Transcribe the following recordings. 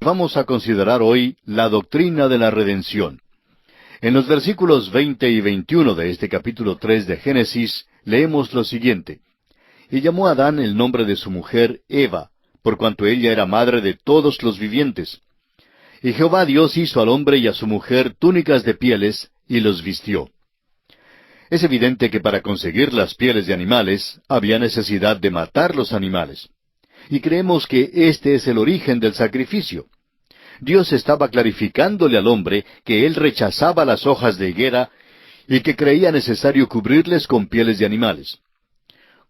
Vamos a considerar hoy la doctrina de la redención. En los versículos 20 y 21 de este capítulo 3 de Génesis, leemos lo siguiente. Y llamó Adán el nombre de su mujer Eva, por cuanto ella era madre de todos los vivientes. Y Jehová Dios hizo al hombre y a su mujer túnicas de pieles, y los vistió. Es evidente que para conseguir las pieles de animales, había necesidad de matar los animales. Y creemos que este es el origen del sacrificio. Dios estaba clarificándole al hombre que él rechazaba las hojas de higuera y que creía necesario cubrirles con pieles de animales.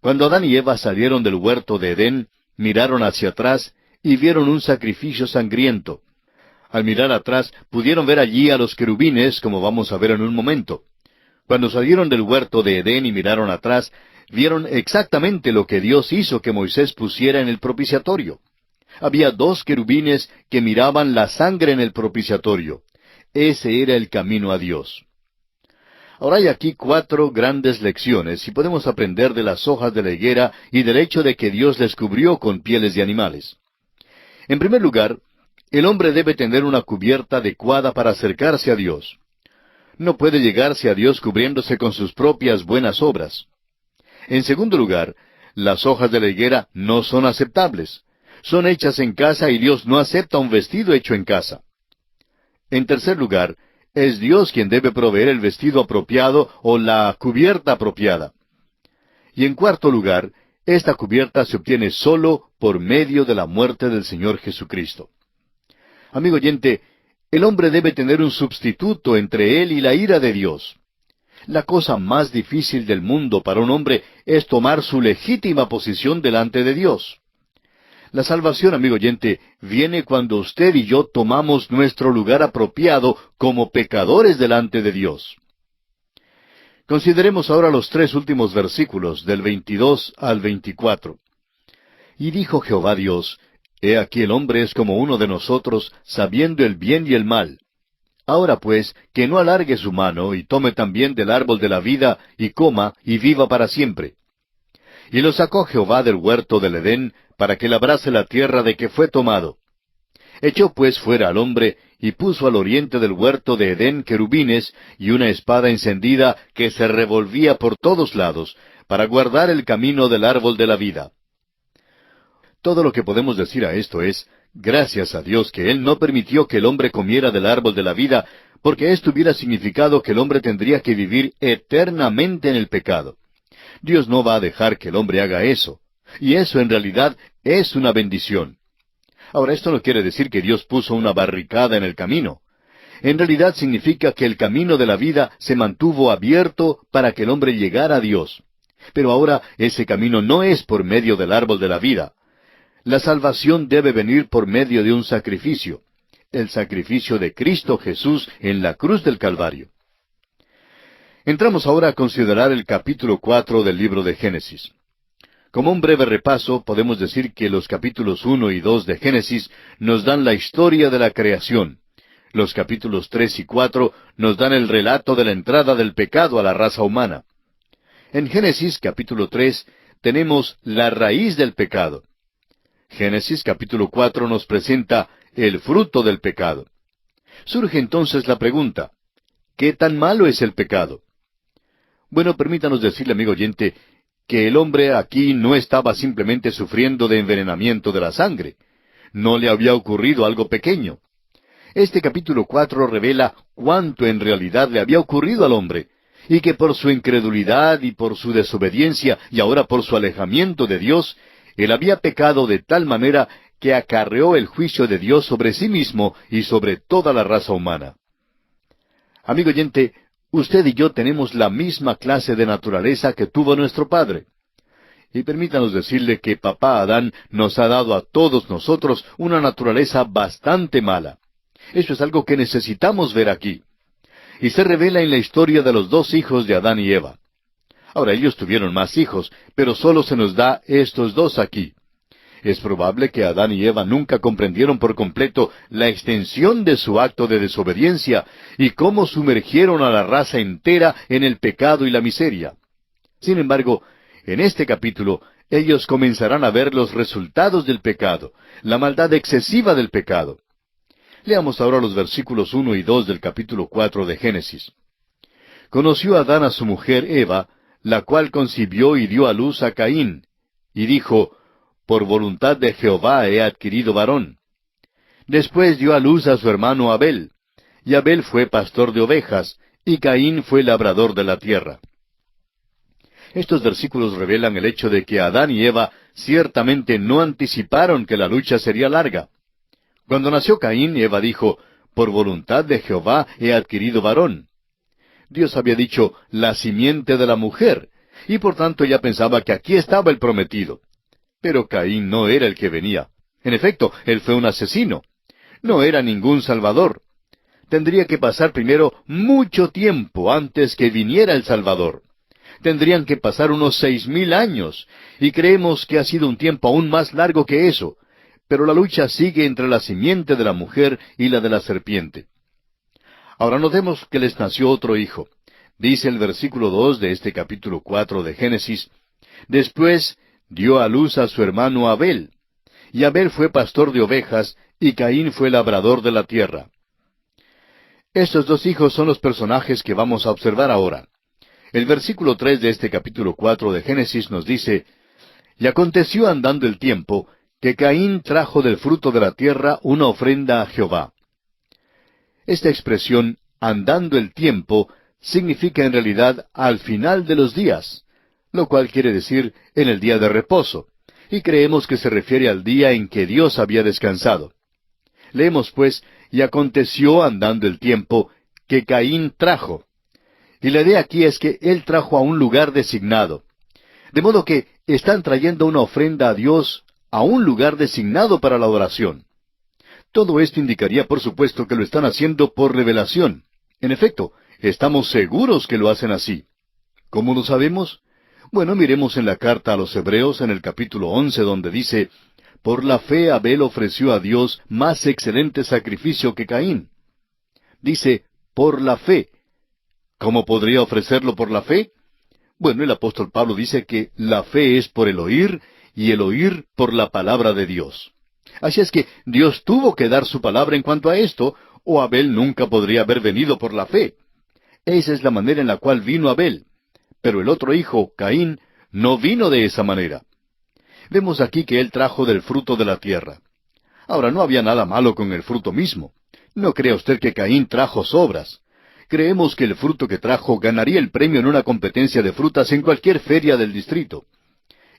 Cuando Adán y Eva salieron del huerto de Edén, miraron hacia atrás y vieron un sacrificio sangriento. Al mirar atrás, pudieron ver allí a los querubines, como vamos a ver en un momento. Cuando salieron del huerto de Edén y miraron atrás, vieron exactamente lo que Dios hizo que Moisés pusiera en el propiciatorio. Había dos querubines que miraban la sangre en el propiciatorio. Ese era el camino a Dios. Ahora hay aquí 4 grandes lecciones y podemos aprender de las hojas de la higuera y del hecho de que Dios les cubrió con pieles de animales. En primer lugar, el hombre debe tener una cubierta adecuada para acercarse a Dios. No puede llegarse a Dios cubriéndose con sus propias buenas obras. En segundo lugar, las hojas de la higuera no son aceptables. Son hechas en casa y Dios no acepta un vestido hecho en casa. En tercer lugar, es Dios quien debe proveer el vestido apropiado o la cubierta apropiada. Y en cuarto lugar, esta cubierta se obtiene solo por medio de la muerte del Señor Jesucristo. Amigo oyente, el hombre debe tener un sustituto entre él y la ira de Dios. La cosa más difícil del mundo para un hombre es tomar su legítima posición delante de Dios. La salvación, amigo oyente, viene cuando usted y yo tomamos nuestro lugar apropiado como pecadores delante de Dios. Consideremos ahora los 3 últimos versículos, del 22 al 24. Y dijo Jehová Dios, He aquí el hombre es como uno de nosotros, sabiendo el bien y el mal. Ahora pues, que no alargue su mano, y tome también del árbol de la vida, y coma, y viva para siempre. Y lo sacó Jehová del huerto del Edén, para que labrase la tierra de que fue tomado. Echó pues fuera al hombre, y puso al oriente del huerto de Edén querubines, y una espada encendida que se revolvía por todos lados, para guardar el camino del árbol de la vida. Todo lo que podemos decir a esto es, gracias a Dios que Él no permitió que el hombre comiera del árbol de la vida, porque esto hubiera significado que el hombre tendría que vivir eternamente en el pecado. Dios no va a dejar que el hombre haga eso. Y eso en realidad es una bendición. Ahora, esto no quiere decir que Dios puso una barricada en el camino. En realidad significa que el camino de la vida se mantuvo abierto para que el hombre llegara a Dios. Pero ahora ese camino no es por medio del árbol de la vida. La salvación debe venir por medio de un sacrificio, el sacrificio de Cristo Jesús en la cruz del Calvario. Entramos ahora a considerar el capítulo 4 del libro de Génesis. Como un breve repaso, podemos decir que los capítulos 1 y 2 de Génesis nos dan la historia de la creación. Los capítulos 3 y 4 nos dan el relato de la entrada del pecado a la raza humana. En Génesis capítulo 3 tenemos la raíz del pecado. Génesis capítulo 4 nos presenta el fruto del pecado. Surge entonces la pregunta, ¿qué tan malo es el pecado? Bueno, permítanos decirle, amigo oyente, que el hombre aquí no estaba simplemente sufriendo de envenenamiento de la sangre. No le había ocurrido algo pequeño. Este capítulo 4 revela cuánto en realidad le había ocurrido al hombre, y que por su incredulidad y por su desobediencia y ahora por su alejamiento de Dios, él había pecado de tal manera que acarreó el juicio de Dios sobre sí mismo y sobre toda la raza humana. Amigo oyente, usted y yo tenemos la misma clase de naturaleza que tuvo nuestro padre. Y permítanos decirle que papá Adán nos ha dado a todos nosotros una naturaleza bastante mala. Eso es algo que necesitamos ver aquí. Y se revela en la historia de los 2 hijos de Adán y Eva. Ahora, ellos tuvieron más hijos, pero solo se nos da estos 2 aquí. Es probable que Adán y Eva nunca comprendieron por completo la extensión de su acto de desobediencia y cómo sumergieron a la raza entera en el pecado y la miseria. Sin embargo, en este capítulo, ellos comenzarán a ver los resultados del pecado, la maldad excesiva del pecado. Leamos ahora los versículos 1 y 2 del capítulo 4 de Génesis. Conoció Adán a su mujer Eva, la cual concibió y dio a luz a Caín, y dijo, por voluntad de Jehová he adquirido varón. Después dio a luz a su hermano Abel, y Abel fue pastor de ovejas, y Caín fue labrador de la tierra. Estos versículos revelan el hecho de que Adán y Eva ciertamente no anticiparon que la lucha sería larga. Cuando nació Caín, Eva dijo, por voluntad de Jehová he adquirido varón. Dios había dicho, la simiente de la mujer, y por tanto ya pensaba que aquí estaba el prometido. Pero Caín no era el que venía. En efecto, él fue un asesino. No era ningún salvador. Tendría que pasar primero mucho tiempo antes que viniera el Salvador. Tendrían que pasar unos 6,000 años, y creemos que ha sido un tiempo aún más largo que eso. Pero la lucha sigue entre la simiente de la mujer y la de la serpiente. Ahora notemos que les nació otro hijo. Dice el versículo 2 de este capítulo 4 de Génesis, después dio a luz a su hermano Abel. Y Abel fue pastor de ovejas, y Caín fue labrador de la tierra. Estos dos hijos son los personajes que vamos a observar ahora. El versículo 3 de este capítulo 4 de Génesis nos dice, y aconteció andando el tiempo, que Caín trajo del fruto de la tierra una ofrenda a Jehová. Esta expresión, andando el tiempo, significa en realidad al final de los días, lo cual quiere decir en el día de reposo, y creemos que se refiere al día en que Dios había descansado. Leemos pues, y aconteció andando el tiempo, que Caín trajo. Y la idea aquí es que él trajo a un lugar designado. De modo que están trayendo una ofrenda a Dios a un lugar designado para la adoración. Todo esto indicaría, por supuesto, que lo están haciendo por revelación. En efecto, estamos seguros que lo hacen así. ¿Cómo lo sabemos? Bueno, miremos en la carta a los Hebreos en el capítulo 11, donde dice, por la fe Abel ofreció a Dios más excelente sacrificio que Caín. Dice, por la fe. ¿Cómo podría ofrecerlo por la fe? Bueno, el apóstol Pablo dice que la fe es por el oír, y el oír por la palabra de Dios. Así es que Dios tuvo que dar su palabra en cuanto a esto, o Abel nunca podría haber venido por la fe. Esa es la manera en la cual vino Abel. Pero el otro hijo, Caín, no vino de esa manera. Vemos aquí que él trajo del fruto de la tierra. Ahora, no había nada malo con el fruto mismo. No crea usted que Caín trajo sobras. Creemos que el fruto que trajo ganaría el premio en una competencia de frutas en cualquier feria del distrito.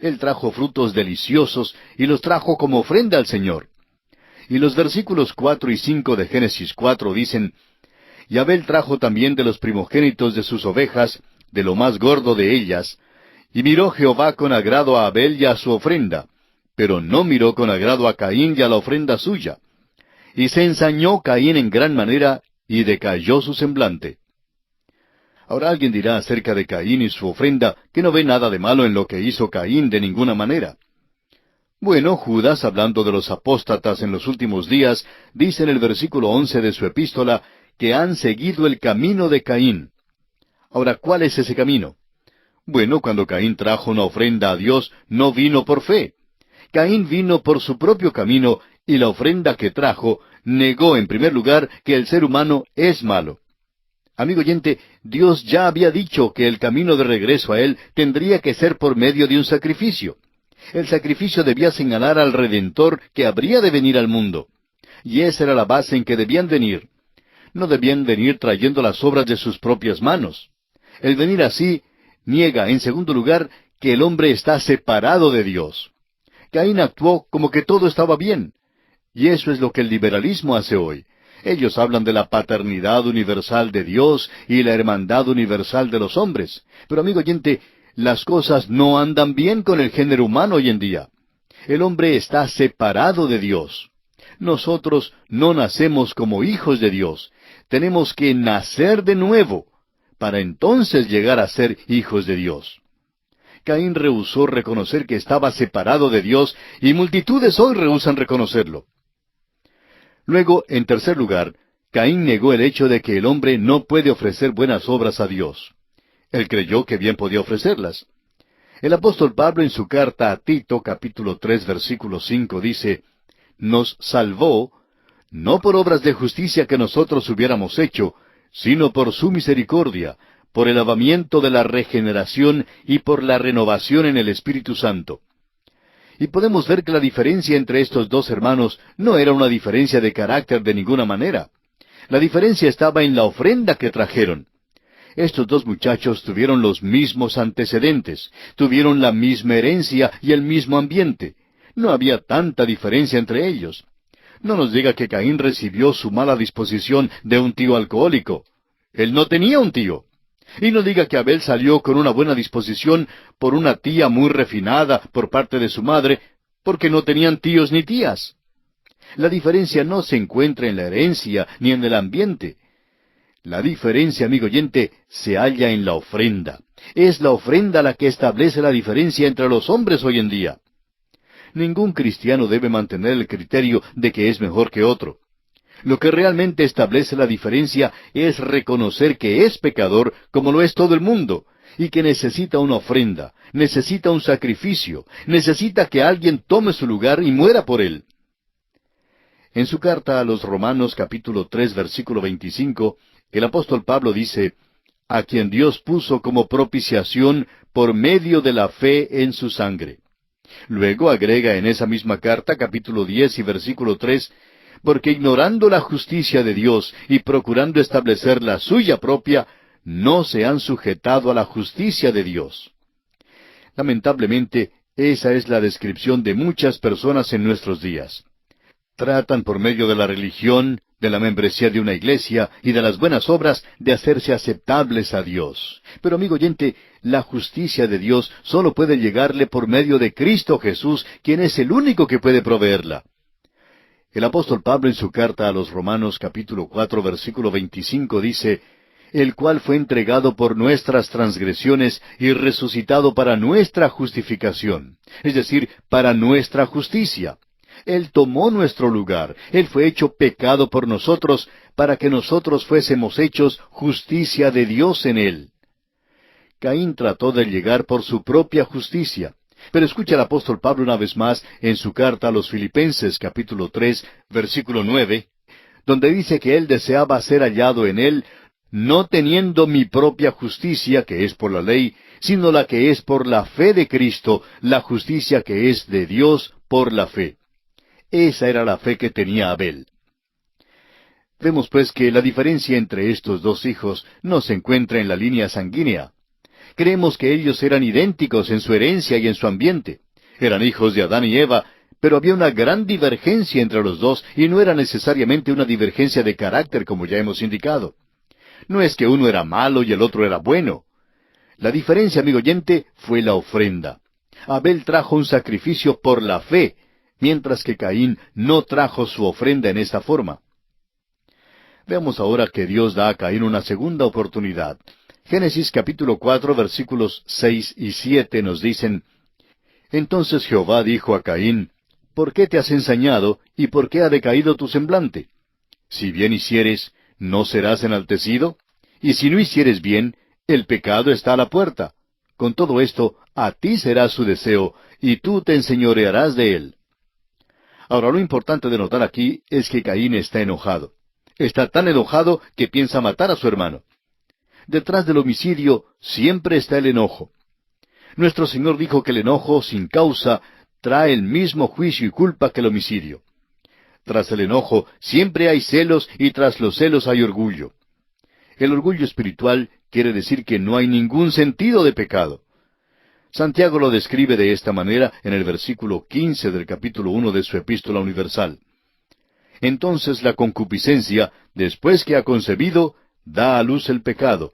Él trajo frutos deliciosos y los trajo como ofrenda al Señor. Y los versículos 4 y 5 de Génesis 4 dicen, y Abel trajo también de los primogénitos de sus ovejas, de lo más gordo de ellas, y miró Jehová con agrado a Abel y a su ofrenda, pero no miró con agrado a Caín y a la ofrenda suya. Y se ensañó Caín en gran manera, y decayó su semblante. Ahora alguien dirá acerca de Caín y su ofrenda que no ve nada de malo en lo que hizo Caín de ninguna manera. Bueno, Judas, hablando de los apóstatas en los últimos días, dice en el versículo 11 de su epístola que han seguido el camino de Caín. Ahora, ¿cuál es ese camino? Bueno, cuando Caín trajo una ofrenda a Dios, no vino por fe. Caín vino por su propio camino, y la ofrenda que trajo negó en primer lugar que el ser humano es malo. Amigo oyente, Dios ya había dicho que el camino de regreso a Él tendría que ser por medio de un sacrificio. El sacrificio debía señalar al Redentor que habría de venir al mundo. Y esa era la base en que debían venir. No debían venir trayendo las obras de sus propias manos. El venir así niega, en segundo lugar, que el hombre está separado de Dios. Caín actuó como que todo estaba bien. Y eso es lo que el liberalismo hace hoy. Ellos hablan de la paternidad universal de Dios y la hermandad universal de los hombres. Pero amigo oyente, las cosas no andan bien con el género humano hoy en día. El hombre está separado de Dios. Nosotros no nacemos como hijos de Dios. Tenemos que nacer de nuevo, para entonces llegar a ser hijos de Dios. Caín rehusó reconocer que estaba separado de Dios, y multitudes hoy rehúsan reconocerlo. Luego, en tercer lugar, Caín negó el hecho de que el hombre no puede ofrecer buenas obras a Dios. Él creyó que bien podía ofrecerlas. El apóstol Pablo en su carta a Tito, capítulo 3, versículo 5, dice, nos salvó, no por obras de justicia que nosotros hubiéramos hecho, sino por su misericordia, por el lavamiento de la regeneración y por la renovación en el Espíritu Santo. Y podemos ver que la diferencia entre estos dos hermanos no era una diferencia de carácter de ninguna manera. La diferencia estaba en la ofrenda que trajeron. Estos dos muchachos tuvieron los mismos antecedentes, tuvieron la misma herencia y el mismo ambiente. No había tanta diferencia entre ellos. No nos diga que Caín recibió su mala disposición de un tío alcohólico. Él no tenía un tío. Y no diga que Abel salió con una buena disposición por una tía muy refinada por parte de su madre, porque no tenían tíos ni tías. La diferencia no se encuentra en la herencia ni en el ambiente. La diferencia, amigo oyente, se halla en la ofrenda. Es la ofrenda la que establece la diferencia entre los hombres hoy en día. Ningún cristiano debe mantener el criterio de que es mejor que otro. Lo que realmente establece la diferencia es reconocer que es pecador como lo es todo el mundo, y que necesita una ofrenda, necesita un sacrificio, necesita que alguien tome su lugar y muera por él. En su carta a los Romanos capítulo 3 versículo 25, el apóstol Pablo dice, a quien Dios puso como propiciación por medio de la fe en su sangre. Luego agrega en esa misma carta, capítulo 10 y versículo 3, porque ignorando la justicia de Dios y procurando establecer la suya propia, no se han sujetado a la justicia de Dios. Lamentablemente, esa es la descripción de muchas personas en nuestros días. Tratan por medio de la religión, de la membresía de una iglesia y de las buenas obras de hacerse aceptables a Dios. Pero amigo oyente, la justicia de Dios solo puede llegarle por medio de Cristo Jesús, quien es el único que puede proveerla. El apóstol Pablo en su carta a los Romanos capítulo 4 versículo 25 dice, el cual fue entregado por nuestras transgresiones y resucitado para nuestra justificación, es decir, para nuestra justicia. Él tomó nuestro lugar, Él fue hecho pecado por nosotros, para que nosotros fuésemos hechos justicia de Dios en Él. Caín trató de llegar por su propia justicia. Pero escucha al apóstol Pablo una vez más en su carta a los Filipenses, capítulo 3, versículo 9, donde dice que él deseaba ser hallado en él, no teniendo mi propia justicia, que es por la ley, sino la que es por la fe de Cristo, la justicia que es de Dios por la fe. Esa era la fe que tenía Abel. Vemos pues que la diferencia entre estos dos hijos no se encuentra en la línea sanguínea. Creemos que ellos eran idénticos en su herencia y en su ambiente. Eran hijos de Adán y Eva, pero había una gran divergencia entre los dos y no era necesariamente una divergencia de carácter como ya hemos indicado. No es que uno era malo y el otro era bueno. La diferencia, amigo oyente, fue la ofrenda. Abel trajo un sacrificio por la fe, mientras que Caín no trajo su ofrenda en esta forma. Veamos ahora que Dios da a Caín una segunda oportunidad. Génesis capítulo 4 versículos 6 y 7 nos dicen, entonces Jehová dijo a Caín, ¿por qué te has ensañado y por qué ha decaído tu semblante? Si bien hicieres, ¿no serás enaltecido? Y si no hicieres bien, el pecado está a la puerta. Con todo esto, a ti será su deseo, y tú te enseñorearás de él. Ahora, lo importante de notar aquí es que Caín está enojado. Está tan enojado que piensa matar a su hermano. Detrás del homicidio siempre está el enojo. Nuestro Señor dijo que el enojo sin causa trae el mismo juicio y culpa que el homicidio. Tras el enojo siempre hay celos y tras los celos hay orgullo. El orgullo espiritual quiere decir que no hay ningún sentido de pecado. Santiago lo describe de esta manera en el versículo 15 del capítulo 1 de su Epístola Universal. Entonces la concupiscencia, después que ha concebido, da a luz el pecado,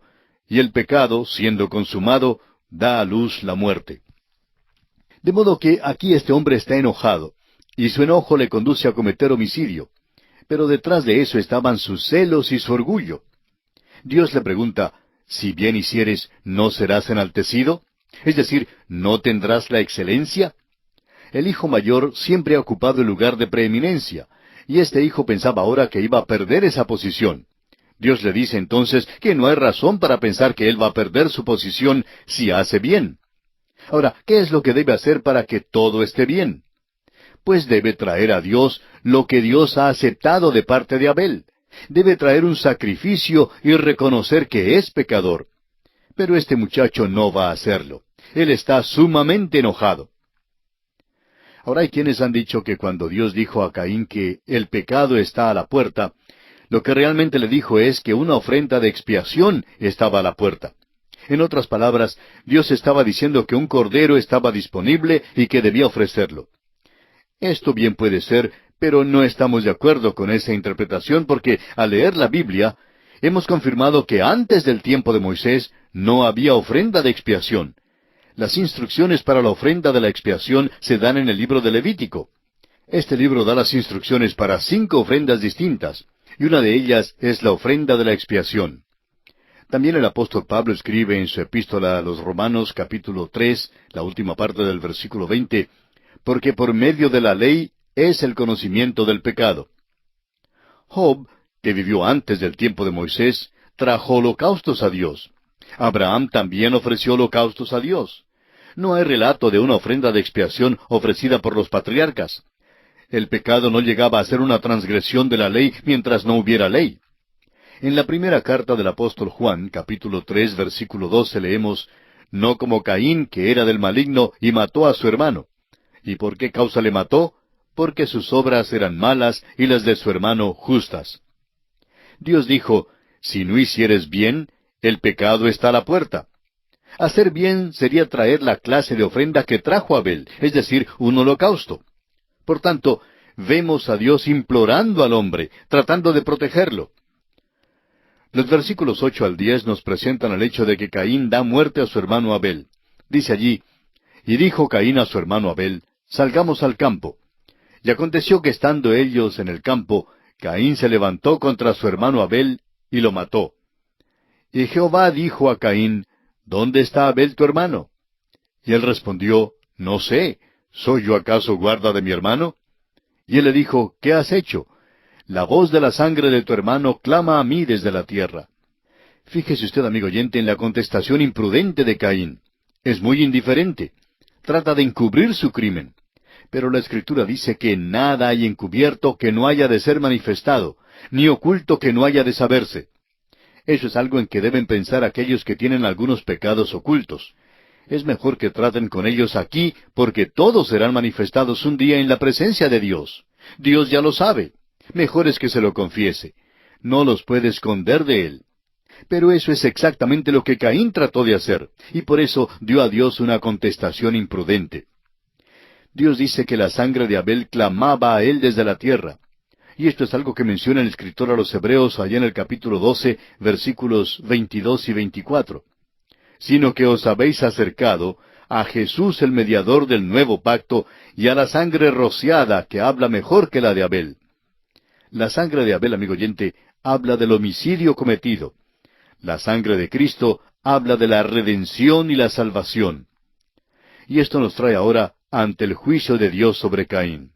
y el pecado, siendo consumado, da a luz la muerte. De modo que aquí este hombre está enojado, y su enojo le conduce a cometer homicidio. Pero detrás de eso estaban sus celos y su orgullo. Dios le pregunta, si bien hicieres, ¿no serás enaltecido? Es decir, ¿no tendrás la excelencia? El hijo mayor siempre ha ocupado el lugar de preeminencia, y este hijo pensaba ahora que iba a perder esa posición. Dios le dice entonces que no hay razón para pensar que él va a perder su posición si hace bien. Ahora, ¿qué es lo que debe hacer para que todo esté bien? pues debe traer a Dios lo que Dios ha aceptado de parte de Abel. Debe traer un sacrificio y reconocer que es pecador. Pero este muchacho no va a hacerlo. Él está sumamente enojado. Ahora hay quienes han dicho que cuando Dios dijo a Caín que el pecado está a la puerta, lo que realmente le dijo es que una ofrenda de expiación estaba a la puerta. En otras palabras, Dios estaba diciendo que un cordero estaba disponible y que debía ofrecerlo. Esto bien puede ser, pero no estamos de acuerdo con esa interpretación porque al leer la Biblia, hemos confirmado que antes del tiempo de Moisés no había ofrenda de expiación. Las instrucciones para la ofrenda de la expiación se dan en el libro de Levítico. Este libro da las instrucciones para 5 ofrendas distintas, y una de ellas es la ofrenda de la expiación. También el apóstol Pablo escribe en su epístola a los Romanos capítulo 3, la última parte del versículo 20, porque por medio de la ley es el conocimiento del pecado. Job, que vivió antes del tiempo de Moisés, trajo holocaustos a Dios. Abraham también ofreció holocaustos a Dios. No hay relato de una ofrenda de expiación ofrecida por los patriarcas. El pecado no llegaba a ser una transgresión de la ley mientras no hubiera ley. En la primera carta del apóstol Juan, capítulo 3, versículo 12, leemos, «No como Caín, que era del maligno, y mató a su hermano». ¿Y por qué causa le mató? Porque sus obras eran malas y las de su hermano justas. Dios dijo, «Si no hicieres bien, el pecado está a la puerta». Hacer bien sería traer la clase de ofrenda que trajo Abel, es decir, un holocausto. Por tanto, vemos a Dios implorando al hombre, tratando de protegerlo. Los versículos 8 al 10 nos presentan el hecho de que Caín da muerte a su hermano Abel. Dice allí, «Y dijo Caín a su hermano Abel, salgamos al campo. Y aconteció que estando ellos en el campo, Caín se levantó contra su hermano Abel y lo mató. Y Jehová dijo a Caín, ¿dónde está Abel tu hermano? Y él respondió, no sé, ¿soy yo acaso guarda de mi hermano? Y él le dijo, ¿qué has hecho? La voz de la sangre de tu hermano clama a mí desde la tierra. Fíjese usted, amigo oyente, en la contestación imprudente de Caín. Es muy indiferente. Trata de encubrir su crimen. Pero la Escritura dice que nada hay encubierto que no haya de ser manifestado, ni oculto que no haya de saberse. Eso es algo en que deben pensar aquellos que tienen algunos pecados ocultos. Es mejor que traten con ellos aquí, porque todos serán manifestados un día en la presencia de Dios. Dios ya lo sabe. Mejor es que se lo confiese. No los puede esconder de él. Pero eso es exactamente lo que Caín trató de hacer, y por eso dio a Dios una contestación imprudente. Dios dice que la sangre de Abel clamaba a él desde la tierra. Y esto es algo que menciona el escritor a los Hebreos allá en el capítulo 12, versículos 22 y 24. Sino que os habéis acercado a Jesús el mediador del nuevo pacto y a la sangre rociada que habla mejor que la de Abel. La sangre de Abel, amigo oyente, habla del homicidio cometido. La sangre de Cristo habla de la redención y la salvación. Y esto nos trae ahora ante el juicio de Dios sobre Caín.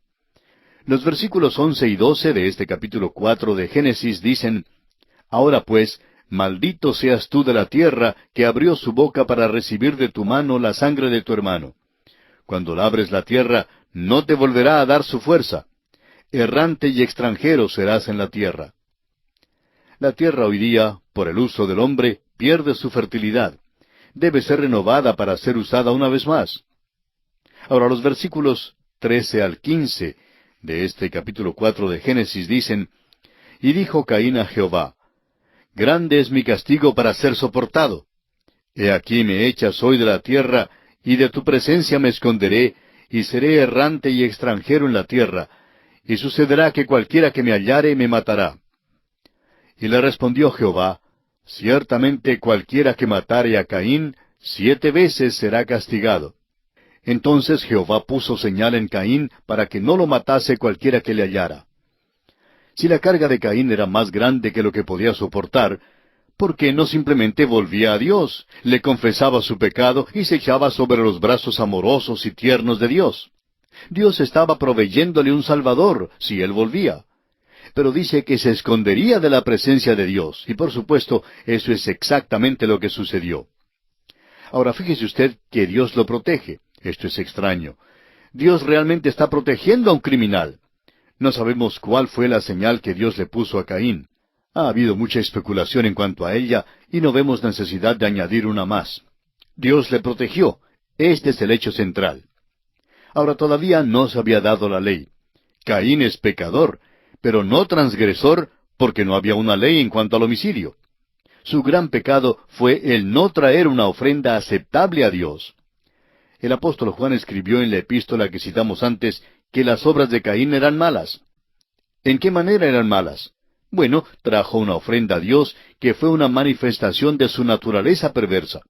Los versículos 11 y 12 de este capítulo 4 de Génesis dicen, Ahora pues, maldito seas tú de la tierra que abrió su boca para recibir de tu mano la sangre de tu hermano. Cuando labres la tierra, no te volverá a dar su fuerza. Errante y extranjero serás en la tierra. La tierra hoy día, por el uso del hombre, pierde su fertilidad. Debe ser renovada para ser usada una vez más. Ahora los versículos 13 al 15 de este capítulo 4 de Génesis dicen, Y dijo Caín a Jehová, Grande es mi castigo para ser soportado. He aquí me echas hoy de la tierra, y de tu presencia me esconderé, y seré errante y extranjero en la tierra, y sucederá que cualquiera que me hallare me matará. Y le respondió Jehová, Ciertamente cualquiera que matare a Caín, 7 veces será castigado. Entonces Jehová puso señal en Caín para que no lo matase cualquiera que le hallara. Si la carga de Caín era más grande que lo que podía soportar, ¿por qué no simplemente volvía a Dios, le confesaba su pecado y se echaba sobre los brazos amorosos y tiernos de Dios? Dios estaba proveyéndole un Salvador, si él volvía. Pero dice que se escondería de la presencia de Dios, y por supuesto, eso es exactamente lo que sucedió. Ahora fíjese usted que Dios lo protege. Esto es extraño. Dios realmente está protegiendo a un criminal. No sabemos cuál fue la señal que Dios le puso a Caín. Ha habido mucha especulación en cuanto a ella, y no vemos necesidad de añadir una más. Dios le protegió. Este es el hecho central. Ahora todavía no se había dado la ley. Caín es pecador, pero no transgresor, porque no había una ley en cuanto al homicidio. Su gran pecado fue el no traer una ofrenda aceptable a Dios. El apóstol Juan escribió en la epístola que citamos antes que las obras de Caín eran malas. ¿En qué manera eran malas? Bueno, trajo una ofrenda a Dios que fue una manifestación de su naturaleza perversa.